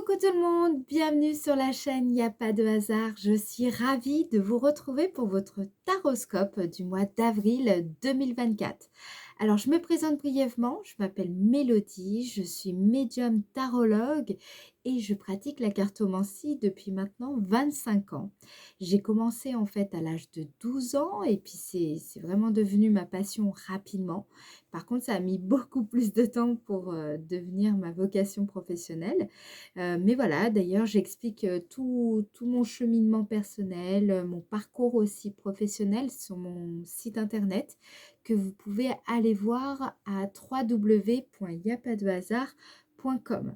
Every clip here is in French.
Coucou tout le monde, bienvenue sur la chaîne Il n'y a pas de hasard. Je suis ravie de vous retrouver pour votre taroscope du mois d'avril 2024. Alors, je me présente brièvement, je m'appelle Mélodie, je suis médium tarologue et je pratique la cartomancie depuis maintenant 25 ans. J'ai commencé en fait à l'âge de 12 ans et puis c'est vraiment devenu ma passion rapidement. Par contre, ça a mis beaucoup plus de temps pour devenir ma vocation professionnelle. Mais voilà, d'ailleurs, j'explique, tout mon cheminement personnel, mon parcours aussi professionnel sur mon site internet que vous pouvez aller voir à www.yapadehasard.com.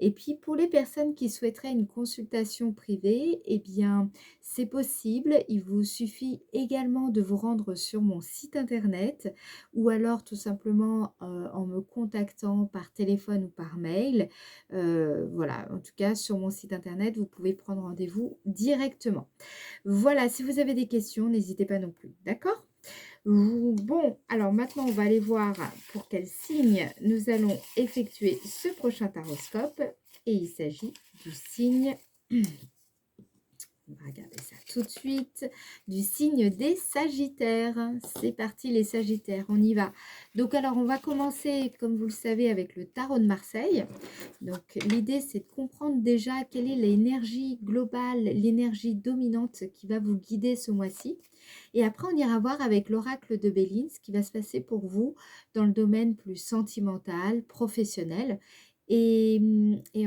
Et puis pour les personnes qui souhaiteraient une consultation privée, eh bien, c'est possible. Il vous suffit également de vous rendre sur mon site internet ou alors tout simplement, en me contactant par téléphone ou par mail. Voilà, en tout cas sur mon site internet, vous pouvez prendre rendez-vous directement. Voilà, si vous avez des questions, n'hésitez pas non plus, d'accord? Bon, alors maintenant, on va aller voir pour quel signe nous allons effectuer ce prochain taroscope. Et il s'agit du signe, on va regarder ça tout de suite, du signe des Sagittaires. C'est parti les Sagittaires, on y va. Donc alors, on va commencer, comme vous le savez, avec le tarot de Marseille. Donc l'idée, c'est de comprendre déjà quelle est l'énergie globale, l'énergie dominante qui va vous guider ce mois-ci. Et après, on ira voir avec l'oracle de Béline ce qui va se passer pour vous dans le domaine plus sentimental, professionnel. Et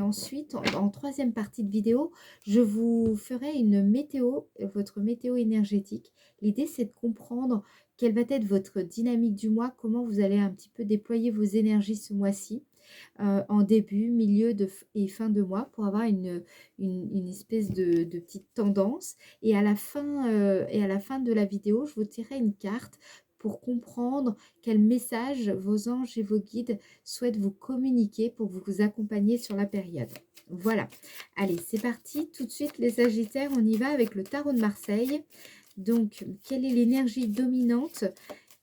ensuite, en troisième partie de vidéo, je vous ferai une météo, votre météo énergétique. L'idée, c'est de comprendre quelle va être votre dynamique du mois, comment vous allez un petit peu déployer vos énergies ce mois-ci, en début, milieu et fin de mois, pour avoir une espèce de petite tendance. Et à la fin de la vidéo, je vous tirerai une carte pour comprendre quel message vos anges et vos guides souhaitent vous communiquer pour vous accompagner sur la période. Voilà. Allez, c'est parti. Tout de suite, les Sagittaires, on y va avec le tarot de Marseille. Donc, quelle est l'énergie dominante?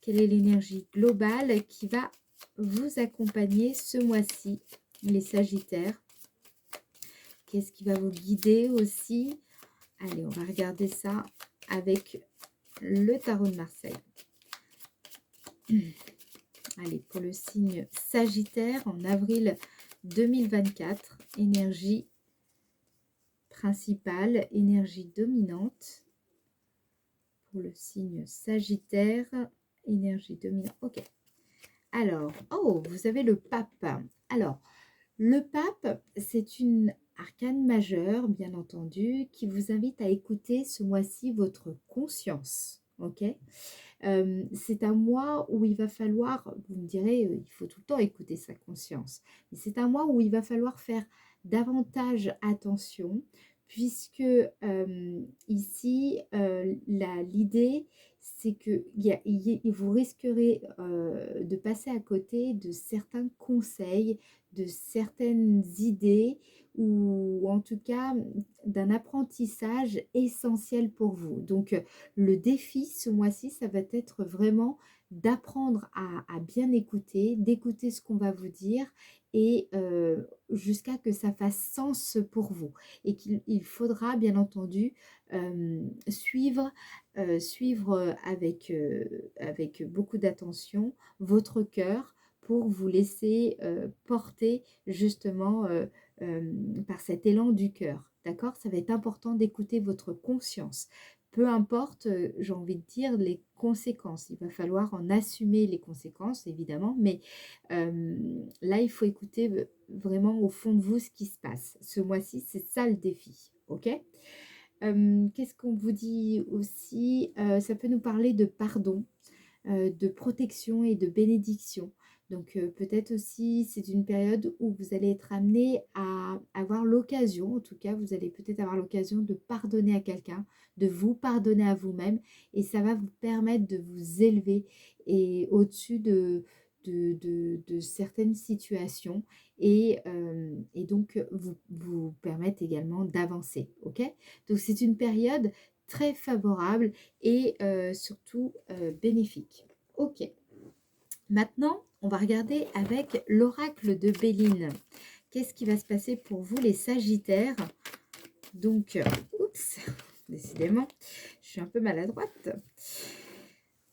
Quelle est l'énergie globale qui va vous accompagner ce mois-ci, les Sagittaires? Qu'est-ce qui va vous guider aussi? Allez, on va regarder ça avec le tarot de Marseille. Allez, pour le signe Sagittaire, en avril 2024, énergie principale, énergie dominante. Pour le signe Sagittaire, énergie dominante. Ok. Alors, oh, vous avez le pape. Alors, le pape, c'est une arcane majeure, bien entendu, qui vous invite à écouter ce mois-ci votre conscience. Ok, c'est un mois où il va falloir, vous me direz, il faut tout le temps écouter sa conscience, mais c'est un mois où il va falloir faire davantage attention, puisque ici, l'idée, c'est que vous risquerez de passer à côté de certains conseils, de certaines idées, ou en tout cas d'un apprentissage essentiel pour vous. Donc, le défi ce mois-ci, ça va être vraiment d'apprendre à bien écouter, d'écouter ce qu'on va vous dire et jusqu'à que ça fasse sens pour vous. Et qu'il faudra bien entendu suivre avec beaucoup d'attention votre cœur pour vous laisser porter justement par cet élan du cœur. D'accord? Ça va être important d'écouter votre conscience. Peu importe, j'ai envie de dire, les conséquences. Il va falloir en assumer les conséquences, évidemment, mais là, il faut écouter vraiment au fond de vous ce qui se passe. Ce mois-ci, c'est ça le défi, ok? Qu'est-ce qu'on vous dit aussi? Ça peut nous parler de pardon, de protection et de bénédiction. Donc peut-être aussi c'est une période où vous allez être amené à avoir l'occasion, en tout cas vous allez peut-être avoir l'occasion de pardonner à quelqu'un, de vous pardonner à vous-même, et ça va vous permettre de vous élever et au-dessus de certaines situations et donc vous permettre également d'avancer. Ok, donc c'est une période très favorable et surtout bénéfique. Ok, maintenant on va regarder avec l'oracle de Béline. Qu'est-ce qui va se passer pour vous les Sagittaires? Donc, oups, décidément, je suis un peu maladroite.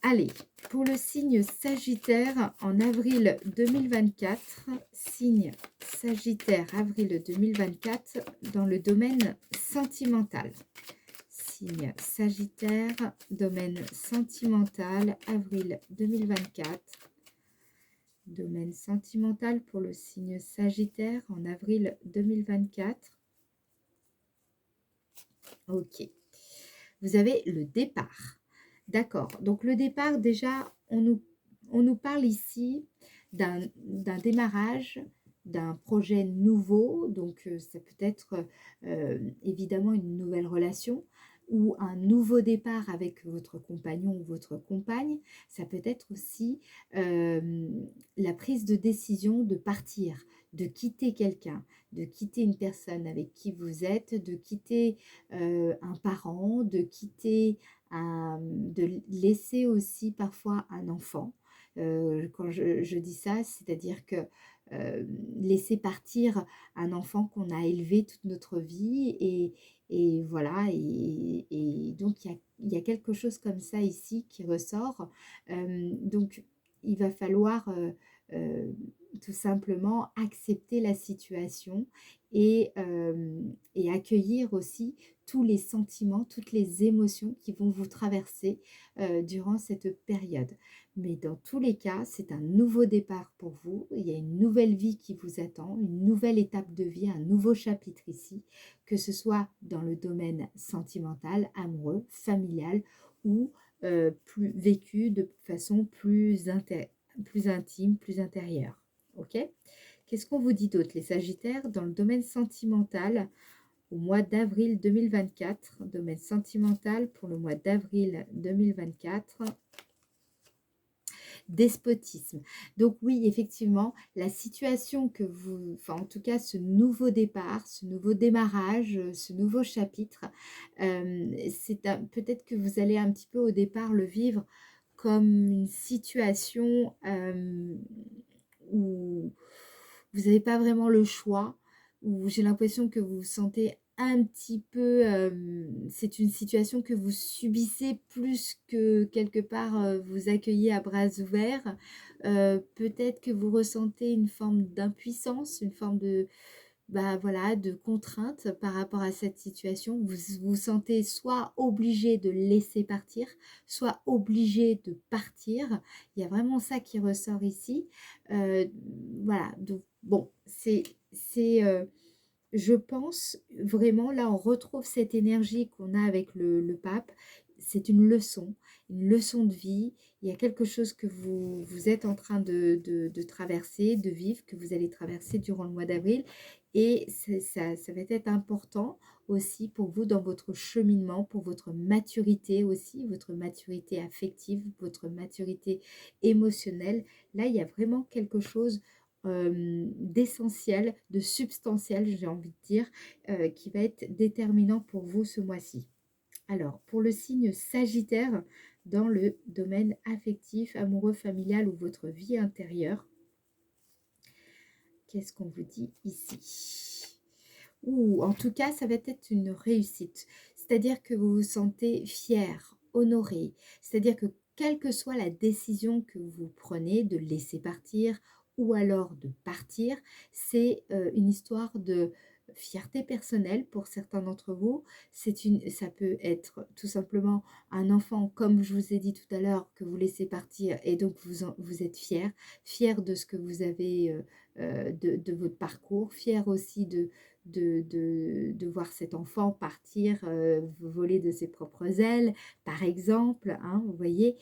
Allez, pour le signe Sagittaire en avril 2024, signe Sagittaire avril 2024 dans le domaine sentimental. Signe Sagittaire, domaine sentimental, avril 2024. Domaine sentimental pour le signe Sagittaire en avril 2024. Ok. Vous avez le départ. D'accord. Donc le départ, déjà, on nous parle ici d'un démarrage, d'un projet nouveau. Donc ça peut être évidemment une nouvelle relation ou un nouveau départ avec votre compagnon ou votre compagne. Ça peut être aussi la prise de décision de partir, de quitter quelqu'un, de quitter une personne avec qui vous êtes, de quitter un parent, de quitter de laisser aussi parfois un enfant. Quand je dis ça, c'est-à-dire que laisser partir un enfant qu'on a élevé toute notre vie et voilà, et donc il y a quelque chose comme ça ici qui ressort. Donc il va falloir euh, tout simplement accepter la situation et accueillir aussi tous les sentiments, toutes les émotions qui vont vous traverser durant cette période. Mais dans tous les cas, c'est un nouveau départ pour vous. Il y a une nouvelle vie qui vous attend, une nouvelle étape de vie, un nouveau chapitre ici, que ce soit dans le domaine sentimental, amoureux, familial ou plus vécu de façon plus intime, plus intérieure. Ok? Qu'est-ce qu'on vous dit d'autre, les Sagittaires, dans le domaine sentimental au mois d'avril 2024, domaine sentimental pour le mois d'avril 2024, despotisme. Donc oui, effectivement, la situation que vous, enfin en tout cas ce nouveau départ, ce nouveau démarrage, ce nouveau chapitre, c'est peut-être que vous allez un petit peu au départ le vivre comme une situation où vous n'avez pas vraiment le choix, où j'ai l'impression que vous vous sentez un petit peu, c'est une situation que vous subissez plus que quelque part vous accueillez à bras ouverts. Peut-être que vous ressentez une forme d'impuissance, une forme de, bah voilà, de contrainte par rapport à cette situation. Vous vous sentez soit obligé de laisser partir, soit obligé de partir. Il y a vraiment ça qui ressort ici. Euh, voilà, donc bon, je pense vraiment, là on retrouve cette énergie qu'on a avec le pape. C'est une leçon de vie. Il y a quelque chose que vous êtes en train de traverser, de vivre, que vous allez traverser durant le mois d'avril. Et ça va être important aussi pour vous dans votre cheminement, pour votre maturité aussi, votre maturité affective, votre maturité émotionnelle. Là, il y a vraiment quelque chose d'essentiel, de substantiel, j'ai envie de dire, qui va être déterminant pour vous ce mois-ci. Alors, pour le signe Sagittaire, dans le domaine affectif, amoureux, familial ou votre vie intérieure, qu'est-ce qu'on vous dit ici? Ou en tout cas, ça va être une réussite. C'est-à-dire que vous vous sentez fier, honoré. C'est-à-dire que quelle que soit la décision que vous prenez de laisser partir ou alors de partir, c'est une histoire de fierté personnelle pour certains d'entre vous. Ça peut être tout simplement un enfant, comme je vous ai dit tout à l'heure, que vous laissez partir et donc vous êtes fier, fier de ce que vous avez, de votre parcours, fier aussi de voir cet enfant partir, voler de ses propres ailes, par exemple, hein, vous voyez.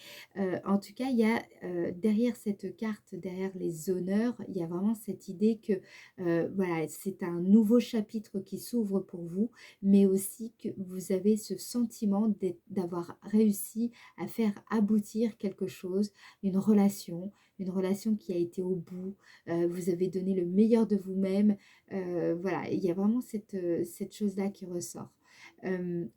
En tout cas, il y a derrière cette carte, derrière les honneurs, il y a vraiment cette idée que voilà, c'est un nouveau chapitre qui s'ouvre pour vous, mais aussi que vous avez ce sentiment d'avoir réussi à faire aboutir quelque chose, une relation qui a été au bout, vous avez donné le meilleur de vous-même, voilà, il y a vraiment cette chose-là qui ressort.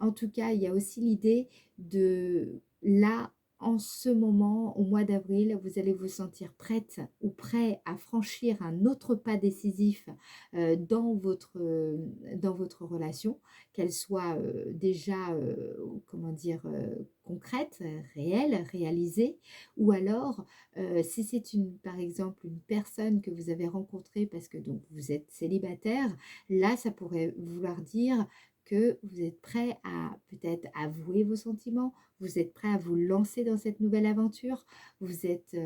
En tout cas, il y a aussi l'idée de là, en ce moment, au mois d'avril, vous allez vous sentir prête ou prêt à franchir un autre pas décisif dans votre relation, qu'elle soit déjà, comment dire, concrète, réelle, réalisée, ou alors si c'est par exemple une personne que vous avez rencontrée parce que donc vous êtes célibataire, là ça pourrait vouloir dire que vous êtes prêt à peut-être avouer vos sentiments, vous êtes prêt à vous lancer dans cette nouvelle aventure, vous êtes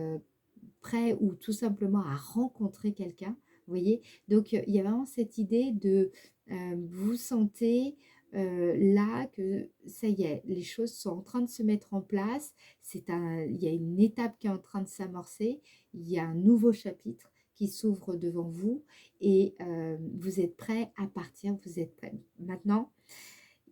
prêt ou tout simplement à rencontrer quelqu'un, vous voyez? Donc il y a vraiment cette idée de vous sentez là que ça y est, les choses sont en train de se mettre en place, il y a une étape qui est en train de s'amorcer, il y a un nouveau chapitre qui s'ouvre devant vous et vous êtes prêt à partir, vous êtes prêt. Maintenant,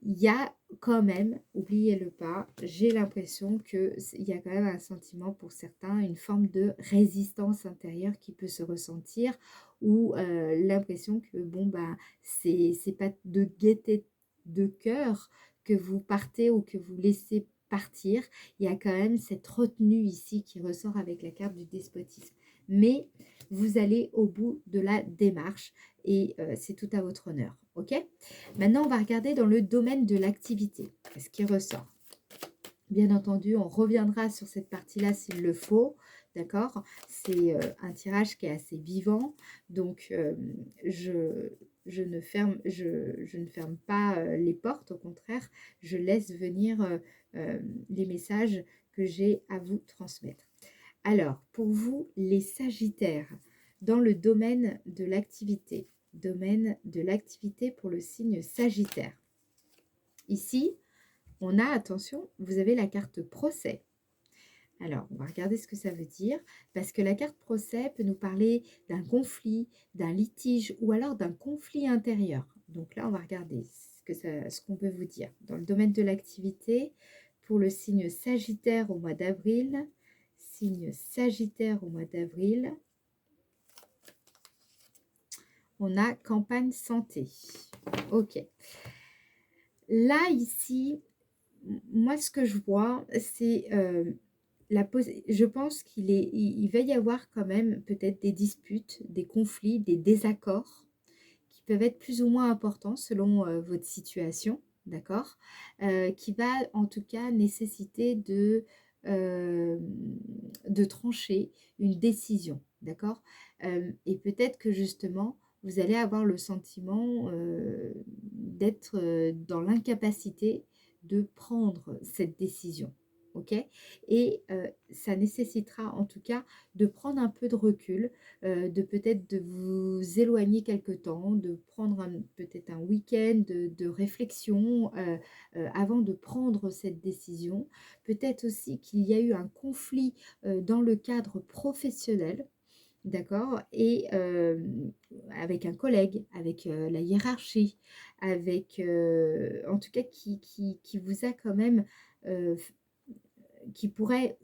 il y a quand même, oubliez-le pas, j'ai l'impression qu'il y a quand même un sentiment pour certains, une forme de résistance intérieure qui peut se ressentir ou l'impression que bon bah c'est pas de gaieté de cœur que vous partez ou que vous laissez partir. Il y a quand même cette retenue ici qui ressort avec la carte du despotisme. Mais vous allez au bout de la démarche et c'est tout à votre honneur. Ok ? Maintenant, on va regarder dans le domaine de l'activité, ce qui ressort. Bien entendu, on reviendra sur cette partie-là s'il le faut, d'accord? C'est un tirage qui est assez vivant, donc je ne ferme pas les portes, au contraire, je laisse venir les messages que j'ai à vous transmettre. Alors, pour vous, les Sagittaires, dans le domaine de l'activité pour le signe Sagittaire. Ici, on a, attention, vous avez la carte procès. Alors, on va regarder ce que ça veut dire, parce que la carte procès peut nous parler d'un conflit, d'un litige ou alors d'un conflit intérieur. Donc là, on va regarder ce qu'on peut vous dire. Dans le domaine de l'activité, pour le signe Sagittaire au mois d'avril, signe Sagittaire au mois d'avril, on a campagne santé. Ok. Là, ici, moi, ce que je vois, c'est je pense il va y avoir quand même peut-être des disputes, des conflits, des désaccords qui peuvent être plus ou moins importants selon votre situation, d'accord? Qui va en tout cas nécessiter euh, de trancher une décision, d'accord? Et peut-être que justement, vous allez avoir le sentiment d'être dans l'incapacité de prendre cette décision. Ok, et ça nécessitera en tout cas de prendre un peu de recul, de peut-être de vous éloigner quelque temps, de prendre peut-être un week-end de réflexion avant de prendre cette décision. Peut-être aussi qu'il y a eu un conflit dans le cadre professionnel. D'accord. Et avec un collègue, avec la hiérarchie, avec, en tout cas, qui vous a quand même, euh, qui pourrait,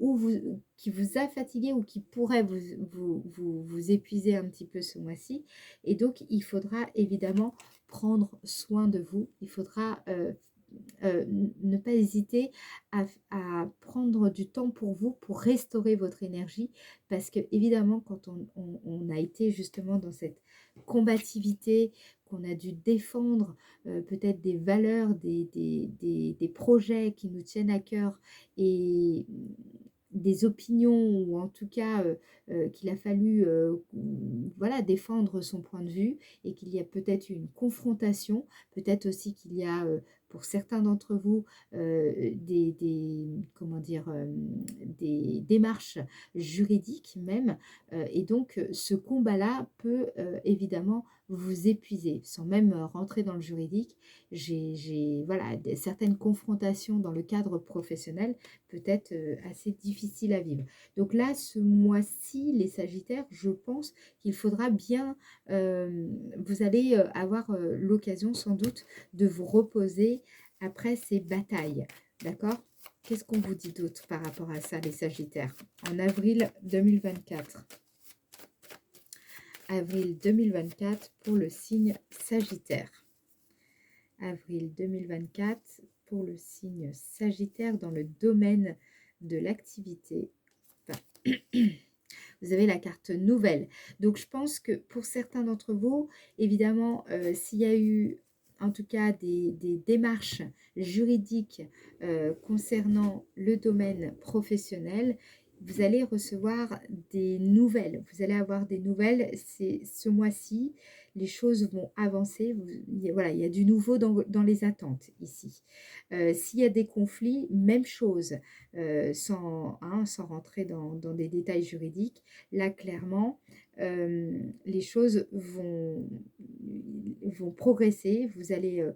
qui vous a fatigué ou qui pourrait vous épuiser un petit peu ce mois-ci. Et donc, il faudra évidemment prendre soin de vous. Il faudra ne pas hésiter à prendre du temps pour vous, pour restaurer votre énergie, parce que évidemment quand on a été justement dans cette combativité, qu'on a dû défendre peut-être des valeurs, des projets qui nous tiennent à cœur et des opinions ou en tout cas qu'il a fallu voilà, défendre son point de vue et qu'il y a peut-être une confrontation, peut-être aussi qu'il y a pour certains d'entre vous comment dire, des démarches juridiques même. Et donc, ce combat-là peut évidemment vous épuiser, sans même rentrer dans le juridique. Voilà, certaines confrontations dans le cadre professionnel peut-être assez difficiles à vivre. Donc là, ce mois-ci, les Sagittaires, je pense qu'il faudra bien, vous allez avoir l'occasion sans doute de vous reposer après ces batailles, d'accord? Qu'est-ce qu'on vous dit d'autre par rapport à ça, les Sagittaires? En avril 2024. Avril 2024 pour le signe Sagittaire. Avril 2024 pour le signe Sagittaire dans le domaine de l'activité, enfin, vous avez la carte nouvelle. Donc je pense que pour certains d'entre vous, évidemment, s'il y a eu en tout cas des démarches juridiques concernant le domaine professionnel, vous allez recevoir des nouvelles. Vous allez avoir des nouvelles. C'est ce mois-ci, les choses vont avancer. Voilà, il y a du nouveau dans les attentes ici. S'il y a des conflits, même chose, sans rentrer dans des détails juridiques. Là, clairement, les choses vont progresser. Vous allez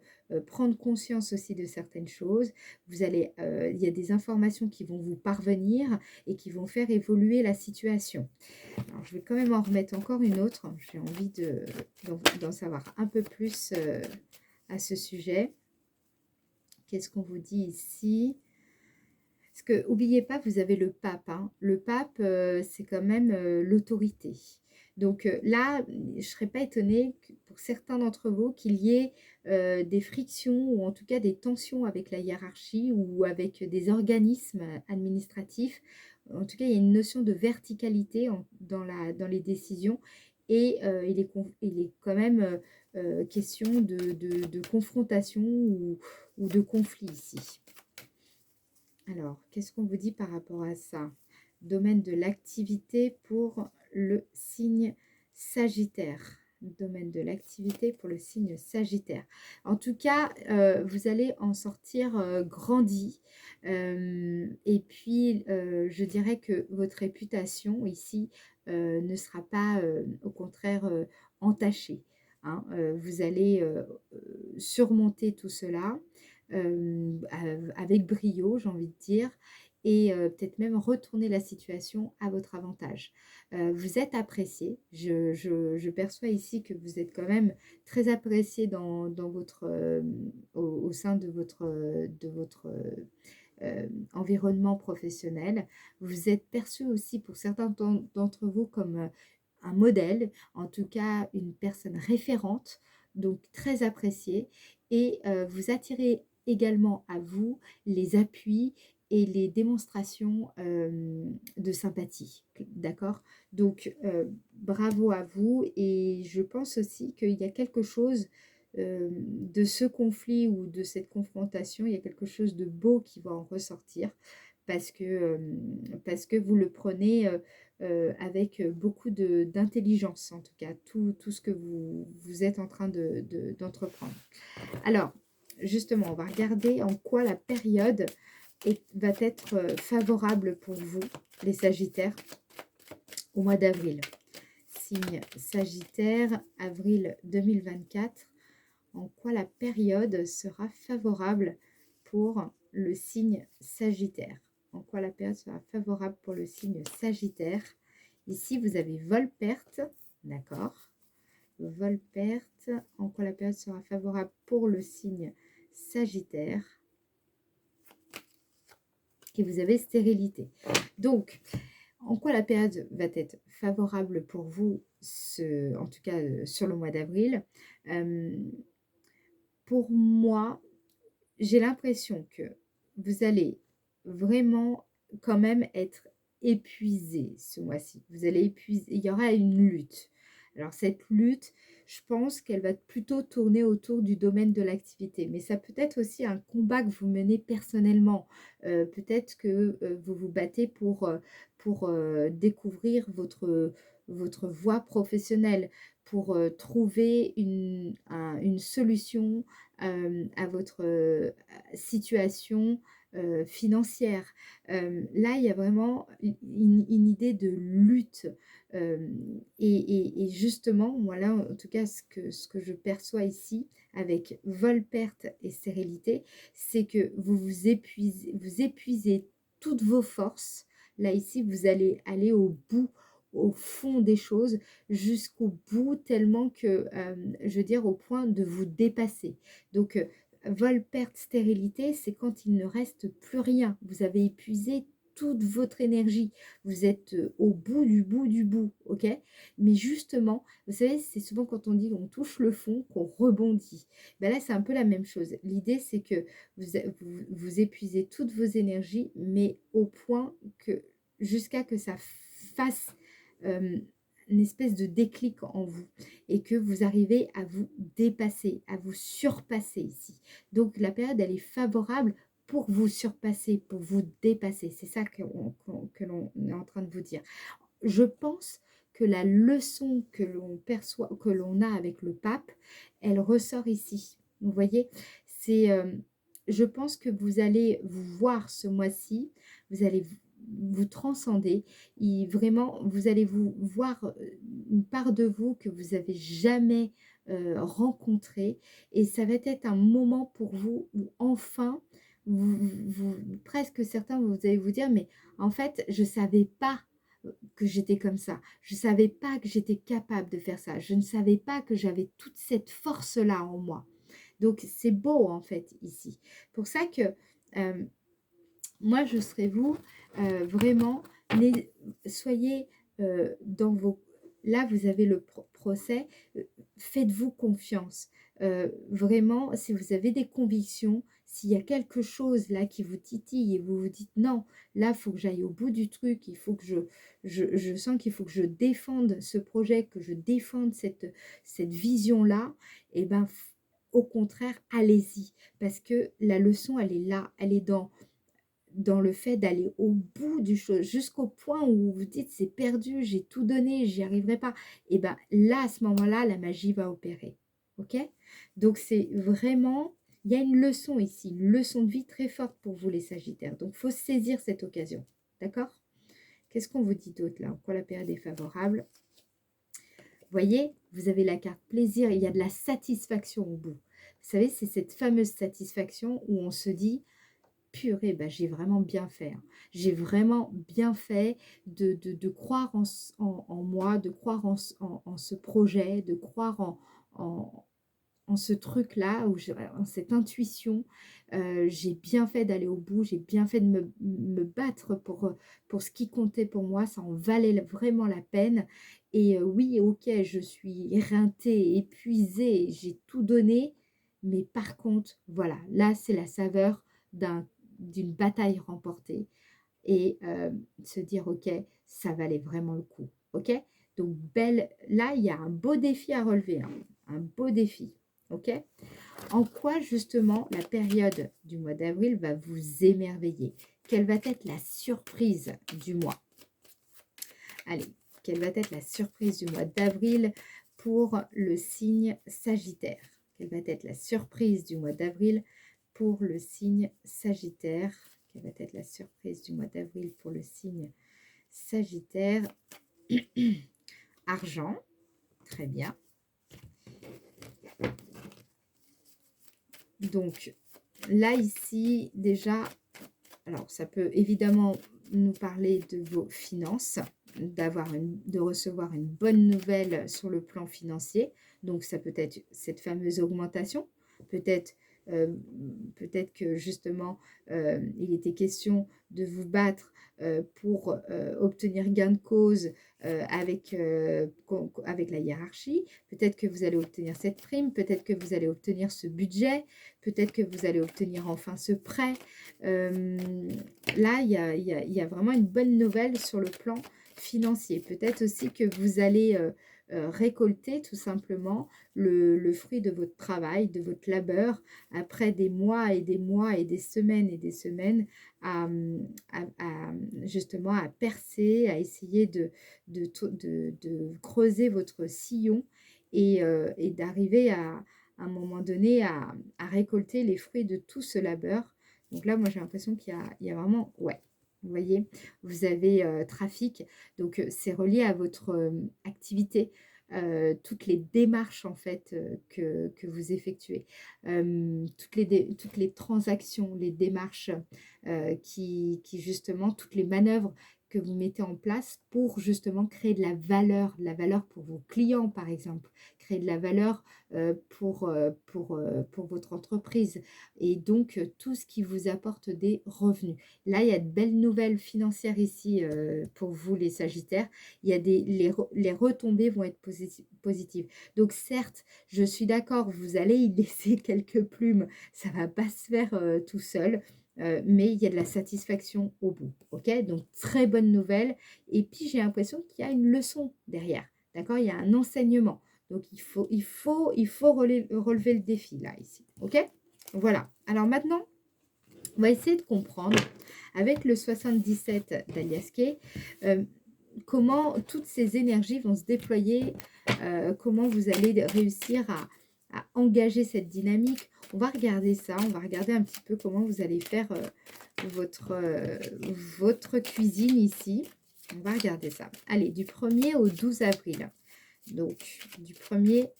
prendre conscience aussi de certaines choses. Il y a des informations qui vont vous parvenir et qui vont faire évoluer la situation. Alors, je vais quand même en remettre encore une autre. J'ai envie d'en savoir un peu plus à ce sujet. Qu'est-ce qu'on vous dit ici? Parce que, n'oubliez pas, vous avez le pape. Hein. Le pape, c'est quand même l'autorité. Donc là, je ne serais pas étonnée pour certains d'entre vous qu'il y ait des frictions ou en tout cas des tensions avec la hiérarchie ou avec des organismes administratifs. En tout cas, il y a une notion de verticalité dans les décisions et il est quand même question de confrontation ou de conflit ici. Alors, qu'est-ce qu'on vous dit par rapport à ça? Domaine de l'activité pour le signe Sagittaire. Domaine de l'activité pour le signe Sagittaire. En tout cas, vous allez en sortir grandi. Et puis, je dirais que votre réputation ici ne sera pas, au contraire, entachée. Hein. Vous allez surmonter tout cela avec brio, j'ai envie de dire, et peut-être même retourner la situation à votre avantage. Vous êtes apprécié, je perçois ici que vous êtes quand même très apprécié dans votre, au sein de votre environnement professionnel. Vous êtes perçu aussi pour certains d'entre vous comme un modèle, en tout cas une personne référente, donc très appréciée, et vous attirez également à vous les appuis et les démonstrations de sympathie, d'accord? Donc bravo à vous, et je pense aussi qu'il y a quelque chose de ce conflit ou de cette confrontation, il y a quelque chose de beau qui va en ressortir parce que vous le prenez avec beaucoup d'intelligence, en tout cas, tout ce que vous êtes en train d'entreprendre. Alors, justement, on va regarder en quoi la période va être favorable pour vous, les Sagittaires, au mois d'avril. Signe Sagittaire, avril 2024. En quoi la période sera favorable pour le signe Sagittaire? En quoi la période sera favorable pour le signe Sagittaire? Ici, vous avez vol-perte, d'accord? Vol-perte. En quoi la période sera favorable pour le signe Sagittaire? Et vous avez stérilité. Donc, en quoi la période va être favorable pour vous, en tout cas sur le mois d'avril? Pour moi, j'ai l'impression que vous allez vraiment quand même être épuisé ce mois-ci. Vous allez épuiser, il y aura une lutte. Alors cette lutte, je pense qu'elle va plutôt tourner autour du domaine de l'activité. Mais ça peut être aussi un combat que vous menez personnellement. Peut-être que vous vous battez pour découvrir votre voie professionnelle, pour trouver une solution à votre situation financière. Là, il y a vraiment une idée de lutte. Et justement, moi là, en tout cas, ce que je perçois ici, avec vol, perte et stérilité, c'est que vous épuisez toutes vos forces. Là, ici, vous allez aller au fond des choses, jusqu'au bout, tellement que, je veux dire, au point de vous dépasser. Donc, vol, perte, stérilité, c'est quand il ne reste plus rien. Vous avez épuisé toute votre énergie. Vous êtes au bout du bout du bout, ok? Mais justement, vous savez, c'est souvent quand on dit qu'on touche le fond qu'on rebondit. Ben là, c'est un peu la même chose. L'idée, c'est que vous épuisez toutes vos énergies, mais au point que jusqu'à que ça fasse une espèce de déclic en vous et que vous arrivez à vous dépasser, à vous surpasser ici. Donc la période, elle est favorable pour vous surpasser, pour vous dépasser. C'est ça que l'on est en train de vous dire. Je pense que la leçon que l'on perçoit, que l'on a avec le pape, elle ressort ici. Vous voyez, c'est, je pense que vous allez vous voir ce mois-ci, vous allez vous transcender, et vraiment, vous allez vous voir une part de vous que vous avez jamais rencontrée, et ça va être un moment pour vous où enfin, presque certains, vous allez vous dire, mais en fait, je savais pas que j'étais comme ça. Je ne savais pas que j'étais capable de faire ça. Je ne savais pas que j'avais toute cette force-là en moi. Donc, c'est beau, en fait, ici. Pour ça que euh, moi, je serais vous, vraiment, soyez dans vos... Là, vous avez le procès, faites-vous confiance. Vraiment, si vous avez des convictions, s'il y a quelque chose là qui vous titille et vous vous dites non, là, il faut que j'aille au bout du truc, il faut que je sens qu'il faut que je défende ce projet, que je défende cette vision-là, et ben, au contraire, allez-y. Parce que la leçon, elle est là, elle est dans le fait d'aller au bout du chose, jusqu'au point où vous vous dites c'est perdu, j'ai tout donné, j'y arriverai pas. Et bien là, à ce moment-là, la magie va opérer. Ok? Donc c'est vraiment, il y a une leçon ici, une leçon de vie très forte pour vous les Sagittaires. Donc il faut saisir cette occasion. D'accord? Qu'est-ce qu'on vous dit d'autre là? Pourquoi la période est favorable? Vous voyez, vous avez la carte plaisir, il y a de la satisfaction au bout. Vous savez, c'est cette fameuse satisfaction où on se dit, purée, bah, j'ai vraiment bien fait. Hein. J'ai vraiment bien fait de croire en moi, de croire en ce projet, de croire en ce truc-là, en cette intuition. J'ai bien fait d'aller au bout, j'ai bien fait de me battre pour ce qui comptait pour moi. Ça en valait vraiment la peine. Et oui, ok, je suis éreintée, épuisée, j'ai tout donné. Mais par contre, voilà, là, c'est la saveur d'une bataille remportée et se dire, ok, ça valait vraiment le coup, ok? Donc, là, il y a un beau défi à relever, hein, un beau défi, ok? En quoi, justement, la période du mois d'avril va vous émerveiller? Quelle va être la surprise du mois? Allez, quelle va être la surprise du mois d'avril pour le signe Sagittaire? Quelle va être la surprise du mois d'avril pour le signe Sagittaire? Quelle va être la surprise du mois d'avril pour le signe Sagittaire? Argent, très bien. Donc, là, ici, déjà, alors ça peut évidemment nous parler de vos finances, de recevoir une bonne nouvelle sur le plan financier. Donc, ça peut être cette fameuse augmentation, peut-être peut-être que justement, il était question de vous battre pour obtenir gain de cause avec la hiérarchie. Peut-être que vous allez obtenir cette prime, peut-être que vous allez obtenir ce budget, peut-être que vous allez obtenir enfin ce prêt. Là, il y a vraiment une bonne nouvelle sur le plan financier. Peut-être aussi que vous allez récolter tout simplement le fruit de votre travail, de votre labeur, après des mois et des mois et des semaines justement à percer, à essayer de creuser votre sillon et d'arriver à un moment donné à récolter les fruits de tout ce labeur. Donc là, moi, j'ai l'impression il y a vraiment, ouais, vous voyez, vous avez trafic, donc c'est relié à votre activité, toutes les démarches en fait que vous effectuez, toutes les transactions, les démarches qui justement, toutes les manœuvres que vous mettez en place pour justement créer de la valeur pour vos clients par exemple, créer de la valeur pour votre entreprise et donc tout ce qui vous apporte des revenus. Là, il y a de belles nouvelles financières ici pour vous les Sagittaires. Il y a les retombées vont être positives. Donc certes, je suis d'accord, vous allez y laisser quelques plumes, ça va pas se faire tout seul. Mais il y a de la satisfaction au bout, ok? Donc, très bonne nouvelle. Et puis, j'ai l'impression qu'il y a une leçon derrière, d'accord? Il y a un enseignement. Donc, il faut relever le défi, là, ici, ok? Voilà. Alors, maintenant, on va essayer de comprendre, avec le 77 d'Aliaské, comment toutes ces énergies vont se déployer, comment vous allez réussir à engager cette dynamique. On va regarder ça, on va regarder un petit peu comment vous allez faire votre cuisine ici. On va regarder ça. Allez, du 1er au 12 avril. Donc, du 1er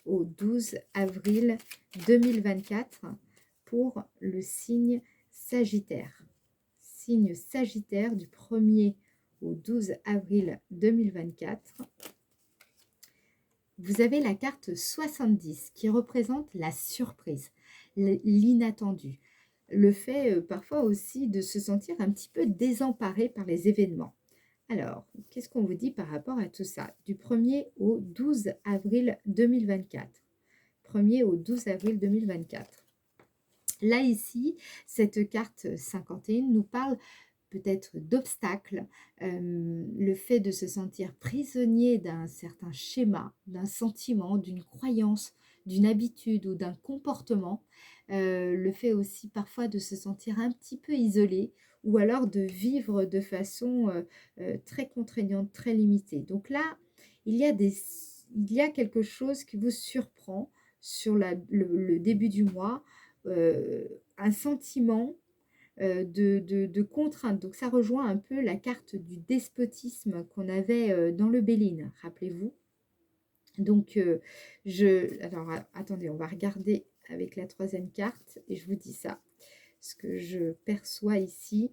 au 12 avril 2024 pour le signe Sagittaire. Signe Sagittaire du 1er au 12 avril 2024. Vous avez la carte 70 qui représente la surprise, l'inattendu. Le fait parfois aussi de se sentir un petit peu désemparé par les événements. Alors, qu'est-ce qu'on vous dit par rapport à tout ça? Du 1er au 12 avril 2024. 1er au 12 avril 2024. Là, ici, cette carte 51 nous parle peut-être d'obstacles, le fait de se sentir prisonnier d'un certain schéma, d'un sentiment, d'une croyance, d'une habitude ou d'un comportement, le fait aussi parfois de se sentir un petit peu isolé ou alors de vivre de façon très contraignante, très limitée. Donc là, il y a quelque chose qui vous surprend sur le début du mois, un sentiment de contrainte. Donc ça rejoint un peu la carte du despotisme qu'on avait dans le Béline, rappelez-vous. Donc alors attendez, on va regarder avec la troisième carte et je vous dis ça. Ce que je perçois ici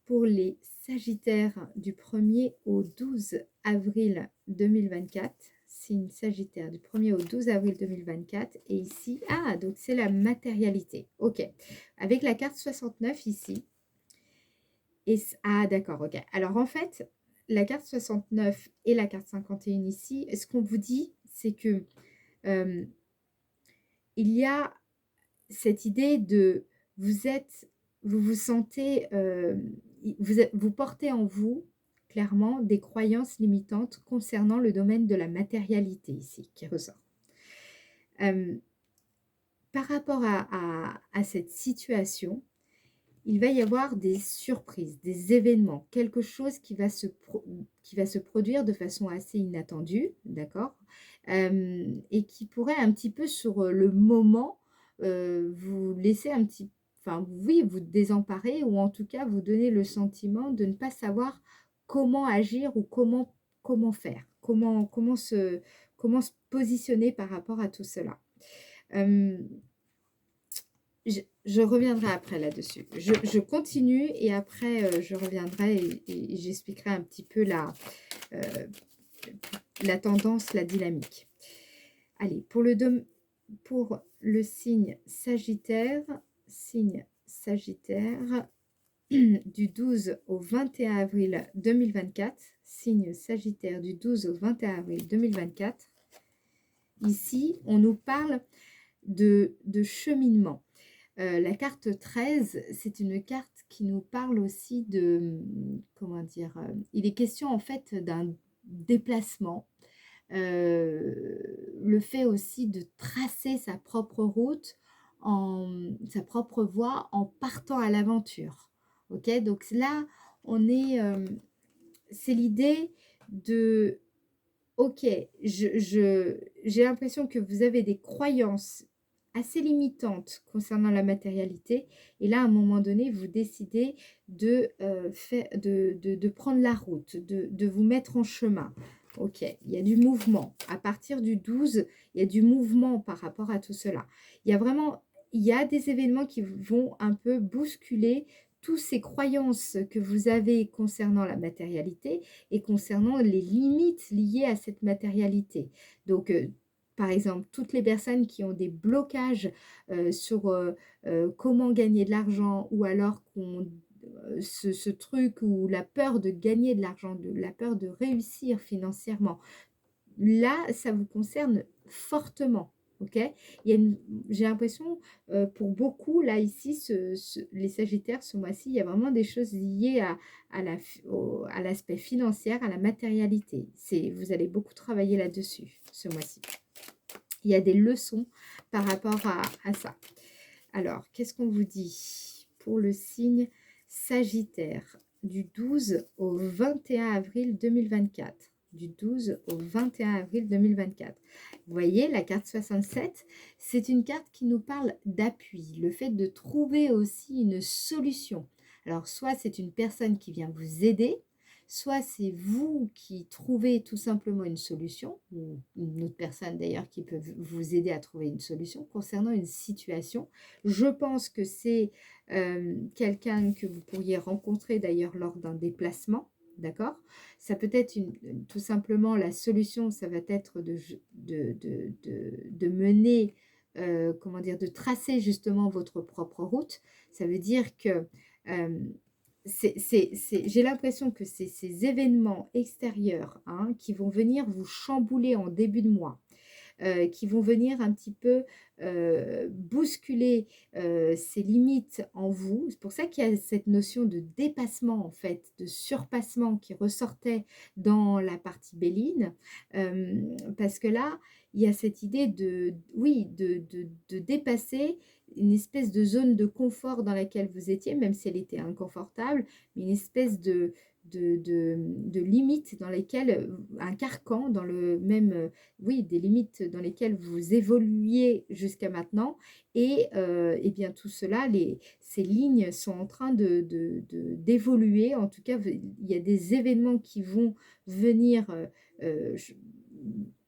pour les Sagittaires du 1er au 12 avril 2024. Signe Sagittaire du 1er au 12 avril 2024. Et ici, donc c'est la matérialité. Ok. Avec la carte 69 ici. D'accord, ok. Alors en fait, la carte 69 et la carte 51 ici, ce qu'on vous dit, c'est que il y a cette idée de vous vous sentez, vous portez en vous clairement des croyances limitantes concernant le domaine de la matérialité ici qui ressort. Par rapport à cette situation, il va y avoir des surprises, des événements, quelque chose qui va se produire de façon assez inattendue, d'accord, et qui pourrait un petit peu sur le moment vous laisser enfin oui, vous désemparer ou en tout cas vous donner le sentiment de ne pas savoir comment agir ou comment faire, comment se positionner par rapport à tout cela. Je reviendrai après là-dessus. Je continue et après je reviendrai et j'expliquerai un petit peu la tendance, la dynamique. Allez, pour le signe Sagittaire du 12 au 21 avril 2024, signe Sagittaire du 12 au 21 avril 2024, ici on nous parle de cheminement. La carte 13, c'est une carte qui nous parle aussi de, comment dire, il est question en fait d'un déplacement, le fait aussi de tracer sa propre route, sa propre voie en partant à l'aventure. Ok, donc là, c'est l'idée de, ok, j'ai l'impression que vous avez des croyances assez limitantes concernant la matérialité. Et là, à un moment donné, vous décidez de prendre la route, de vous mettre en chemin. Ok, il y a du mouvement. À partir du 12, il y a du mouvement par rapport à tout cela. Il y a des événements qui vont un peu bousculer toutes ces croyances que vous avez concernant la matérialité et concernant les limites liées à cette matérialité. Donc, par exemple, toutes les personnes qui ont des blocages sur comment gagner de l'argent ou alors qu'on ce truc ou la peur de gagner de l'argent, la peur de réussir financièrement, là, ça vous concerne fortement, OK? Il y a une J'ai l'impression, pour beaucoup, là, ici, les Sagittaires, ce mois-ci, il y a vraiment des choses liées à l'aspect financier, à la matérialité. Vous allez beaucoup travailler là-dessus, ce mois-ci. Il y a des leçons par rapport à ça. Alors, qu'est-ce qu'on vous dit pour le signe Sagittaire du 12 au 21 avril 2024? Du 12 au 21 avril 2024. Vous voyez, la carte 67, c'est une carte qui nous parle d'appui, le fait de trouver aussi une solution. Alors, soit c'est une personne qui vient vous aider, soit c'est vous qui trouvez tout simplement une solution, ou une autre personne d'ailleurs qui peut vous aider à trouver une solution concernant une situation. Je pense que c'est quelqu'un que vous pourriez rencontrer d'ailleurs lors d'un déplacement, d'accord? Ça peut être tout simplement la solution, ça va être de mener, comment dire, de tracer justement votre propre route. Ça veut dire que j'ai l'impression que c'est ces événements extérieurs, hein, qui vont venir vous chambouler en début de mois, qui vont venir un petit peu bousculer ces limites en vous. C'est pour ça qu'il y a cette notion de dépassement, en fait, de surpassement qui ressortait dans la partie béline, parce que là, il y a cette idée oui, de dépasser une espèce de zone de confort dans laquelle vous étiez, même si elle était inconfortable, mais une espèce de limite dans lesquelles, un carcan dans le même, oui, des limites dans lesquelles vous évoluiez jusqu'à maintenant. Et bien tout cela, ces lignes sont en train d'évoluer. En tout cas, il y a des événements qui vont venir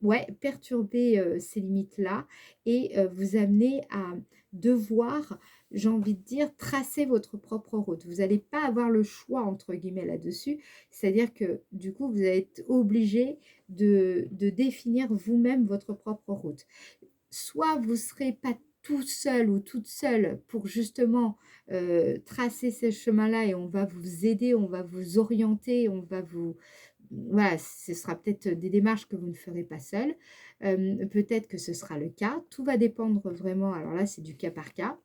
ouais, perturber ces limites-là et vous amener à devoir, j'ai envie de dire, tracer votre propre route. Vous n'allez pas avoir le choix, entre guillemets, là-dessus. C'est-à-dire que, du coup, vous allez être obligé de définir vous-même votre propre route. Soit vous ne serez pas tout seul ou toute seule pour justement tracer ce chemin-là et on va vous aider, on va vous orienter, on va vous... Voilà, ce sera peut-être des démarches que vous ne ferez pas seul. Peut-être que ce sera le cas. Tout va dépendre vraiment, alors là, c'est du cas par cas.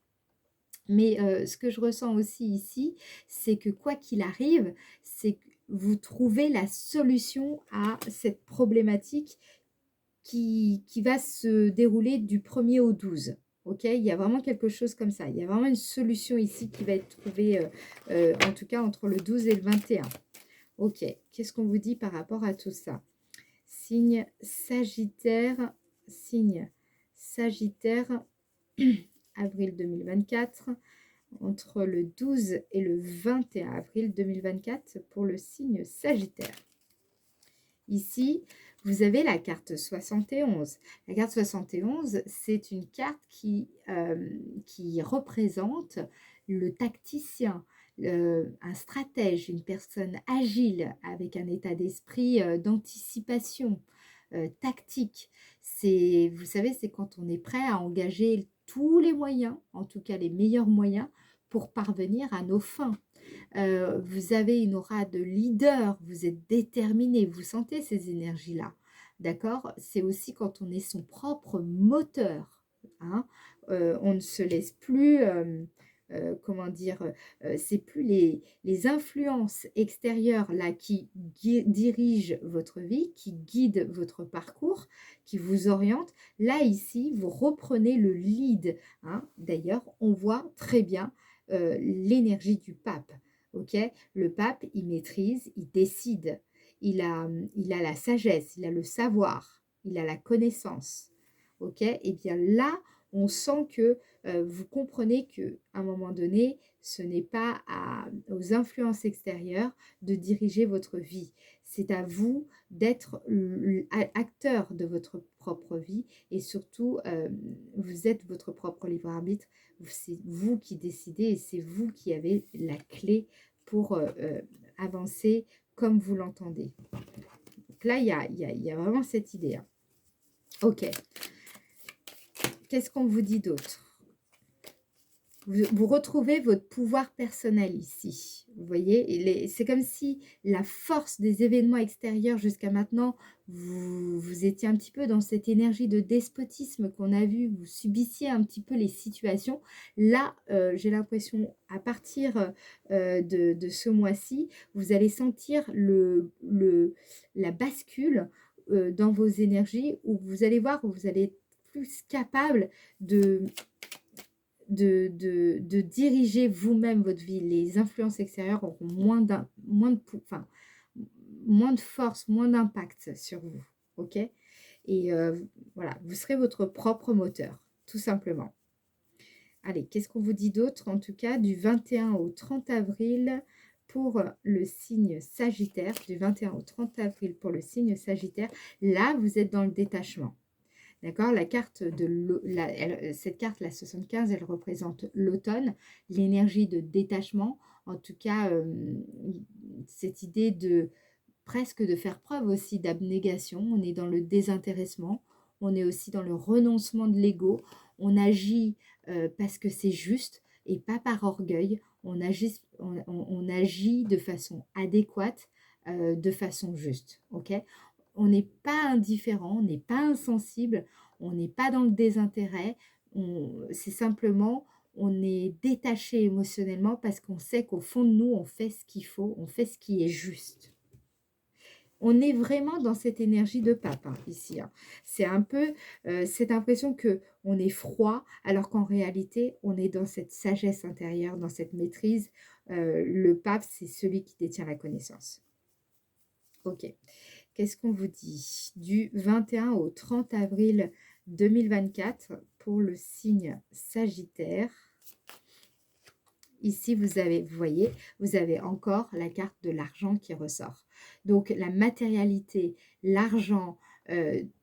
Mais ce que je ressens aussi ici, c'est que quoi qu'il arrive, c'est que vous trouvez la solution à cette problématique qui va se dérouler du 1er au 12. OK? Il y a vraiment quelque chose comme ça. Il y a vraiment une solution ici qui va être trouvée, en tout cas entre le 12 et le 21. OK. Qu'est-ce qu'on vous dit par rapport à tout ça? Signe Sagittaire, avril 2024, entre le 12 et le 21 avril 2024 pour le signe Sagittaire. Ici, vous avez la carte 71. La carte 71, c'est une carte qui représente le tacticien, un stratège, une personne agile avec un état d'esprit d'anticipation, tactique. Vous savez, c'est quand on est prêt à engager tous les moyens, en tout cas les meilleurs moyens, pour parvenir à nos fins. Vous avez une aura de leader, vous êtes déterminé, vous sentez ces énergies-là, d'accord? C'est aussi quand on est son propre moteur, hein? On ne se laisse plus, comment dire, c'est plus les influences extérieures là qui dirigent votre vie, qui guident votre parcours, qui vous orientent. Là, ici, vous reprenez le lead, hein? D'ailleurs, on voit très bien l'énergie du pape. Ok, le pape, il maîtrise, il décide, il a la sagesse, il a le savoir, il a la connaissance. Ok, et bien là, on sent que vous comprenez qu'à un moment donné, ce n'est pas aux influences extérieures de diriger votre vie. C'est à vous d'être acteur de votre propre vie et surtout, vous êtes votre propre libre arbitre. C'est vous qui décidez et c'est vous qui avez la clé pour avancer comme vous l'entendez. Donc là, il y a vraiment cette idée, hein. Ok. Qu'est-ce qu'on vous dit d'autre? Vous retrouvez votre pouvoir personnel ici. Vous voyez, c'est comme si la force des événements extérieurs jusqu'à maintenant, vous étiez un petit peu dans cette énergie de despotisme qu'on a vu, vous subissiez un petit peu les situations. Là, j'ai l'impression, à partir de ce mois-ci, vous allez sentir la bascule dans vos énergies, où vous allez voir, où vous allez être plus capable de diriger vous-même votre vie. Les influences extérieures auront moins de force, moins d'impact sur vous. Ok? Et voilà, vous serez votre propre moteur, tout simplement. Allez, qu'est-ce qu'on vous dit d'autre? En tout cas, du 21 au 30 avril pour le signe Sagittaire, du 21 au 30 avril pour le signe Sagittaire, là, vous êtes dans le détachement. D'accord? La carte cette carte, la 75, elle représente l'automne, l'énergie de détachement. En tout cas, cette idée de presque de faire preuve aussi d'abnégation. On est dans le désintéressement. On est aussi dans le renoncement de l'ego. On agit parce que c'est juste et pas par orgueil. On agit de façon adéquate, de façon juste. Ok? On n'est pas indifférent, on n'est pas insensible, on n'est pas dans le désintérêt. C'est simplement, on est détaché émotionnellement parce qu'on sait qu'au fond de nous, on fait ce qu'il faut, on fait ce qui est juste. On est vraiment dans cette énergie de pape, hein, ici, hein. C'est un peu cette impression que on est froid, alors qu'en réalité, on est dans cette sagesse intérieure, dans cette maîtrise. Le pape, c'est celui qui détient la connaissance. Ok. Qu'est-ce qu'on vous dit? Du 21 au 30 avril 2024 pour le signe Sagittaire. Ici, vous voyez, vous avez encore la carte de l'argent qui ressort. Donc, la matérialité, l'argent,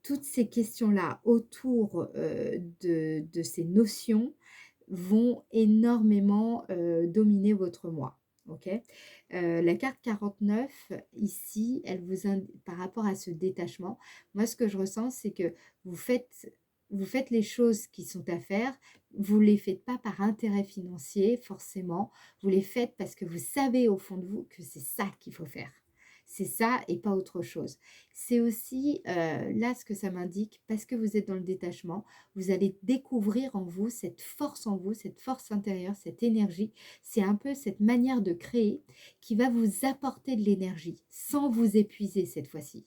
toutes ces questions-là autour de ces notions vont énormément dominer votre moi. Ok, la carte 49, ici, par rapport à ce détachement, moi, ce que je ressens, c'est que vous faites les choses qui sont à faire, vous ne les faites pas par intérêt financier, forcément, vous les faites parce que vous savez au fond de vous que c'est ça qu'il faut faire. C'est ça et pas autre chose. C'est aussi, là, ce que ça m'indique, parce que vous êtes dans le détachement, vous allez découvrir en vous, cette force intérieure, cette énergie. C'est un peu cette manière de créer qui va vous apporter de l'énergie sans vous épuiser cette fois-ci.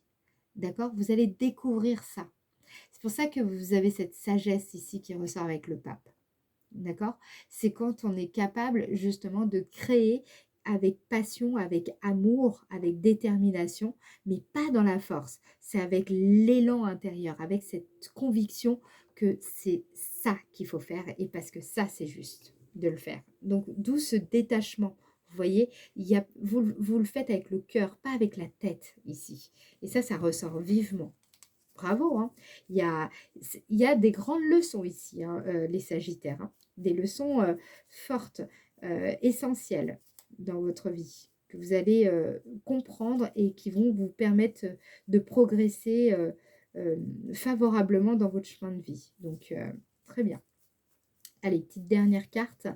D'accord? Vous allez découvrir ça. C'est pour ça que vous avez cette sagesse ici qui ressort avec le pape. D'accord? C'est quand on est capable justement de créer avec passion, avec amour, avec détermination, mais pas dans la force. C'est avec l'élan intérieur, avec cette conviction que c'est ça qu'il faut faire et parce que ça, c'est juste de le faire. Donc, d'où ce détachement. Vous voyez, vous le faites avec le cœur, pas avec la tête ici. Et ça ressort vivement. Bravo, hein. Il y a des grandes leçons ici, hein, les Sagittaires, hein. Des leçons fortes, essentielles dans votre vie, que vous allez comprendre et qui vont vous permettre de progresser favorablement dans votre chemin de vie. Donc, très bien. Allez, petite dernière carte.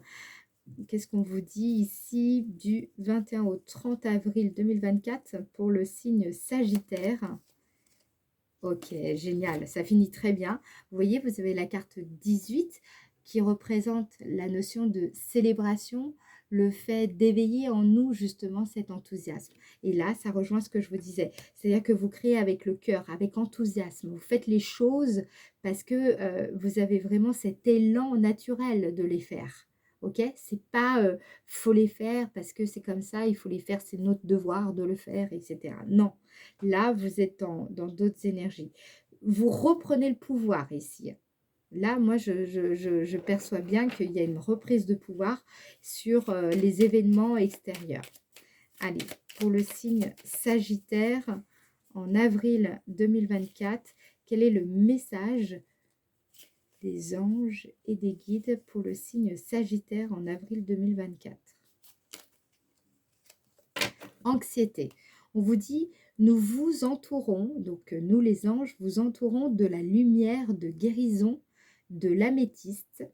Qu'est-ce qu'on vous dit ici du 21 au 30 avril 2024 pour le signe Sagittaire? Ok, génial, ça finit très bien. Vous voyez, vous avez la carte 18 qui représente la notion de célébration, le fait d'éveiller en nous justement cet enthousiasme. Et là, ça rejoint ce que je vous disais. C'est-à-dire que vous créez avec le cœur, avec enthousiasme. Vous faites les choses parce que vous avez vraiment cet élan naturel de les faire. Ok, c'est pas faut les faire parce que c'est comme ça, il faut les faire, c'est notre devoir de le faire, etc. Non, là vous êtes dans d'autres énergies. Vous reprenez le pouvoir ici. Là, moi, je perçois bien qu'il y a une reprise de pouvoir sur les événements extérieurs. Allez, pour le signe Sagittaire, en avril 2024, quel est le message des anges et des guides pour le signe Sagittaire en avril 2024? Anxiété. On vous dit, nous vous entourons, donc nous les anges, vous entourons de la lumière de guérison de l'améthyste.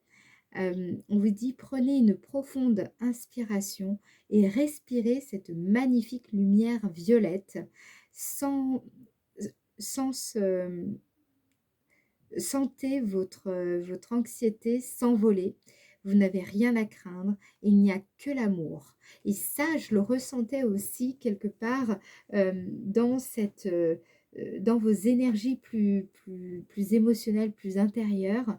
On vous dit, prenez une profonde inspiration et respirez cette magnifique lumière violette sans, sans se- sentez votre anxiété s'envoler. Vous n'avez rien à craindre, il n'y a que l'amour. Et ça, je le ressentais aussi quelque part dans vos énergies plus émotionnelles, plus intérieures.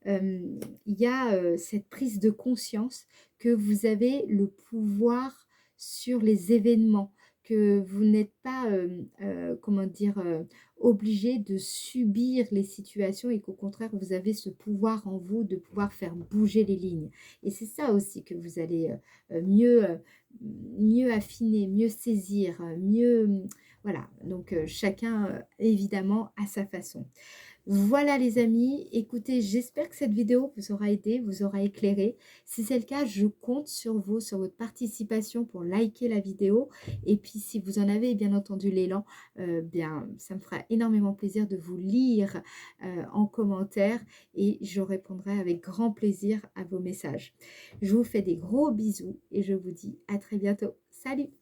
Il y a cette prise de conscience que vous avez le pouvoir sur les événements, que vous n'êtes pas, comment dire, obligé de subir les situations et qu'au contraire, vous avez ce pouvoir en vous de pouvoir faire bouger les lignes. Et c'est ça aussi que vous allez mieux affiner, mieux saisir, voilà, donc chacun évidemment à sa façon. Voilà les amis, écoutez, j'espère que cette vidéo vous aura aidé, vous aura éclairé. Si c'est le cas, je compte sur vous, sur votre participation pour liker la vidéo. Et puis si vous en avez bien entendu l'élan, bien ça me fera énormément plaisir de vous lire en commentaire et je répondrai avec grand plaisir à vos messages. Je vous fais des gros bisous et je vous dis à très bientôt. Salut!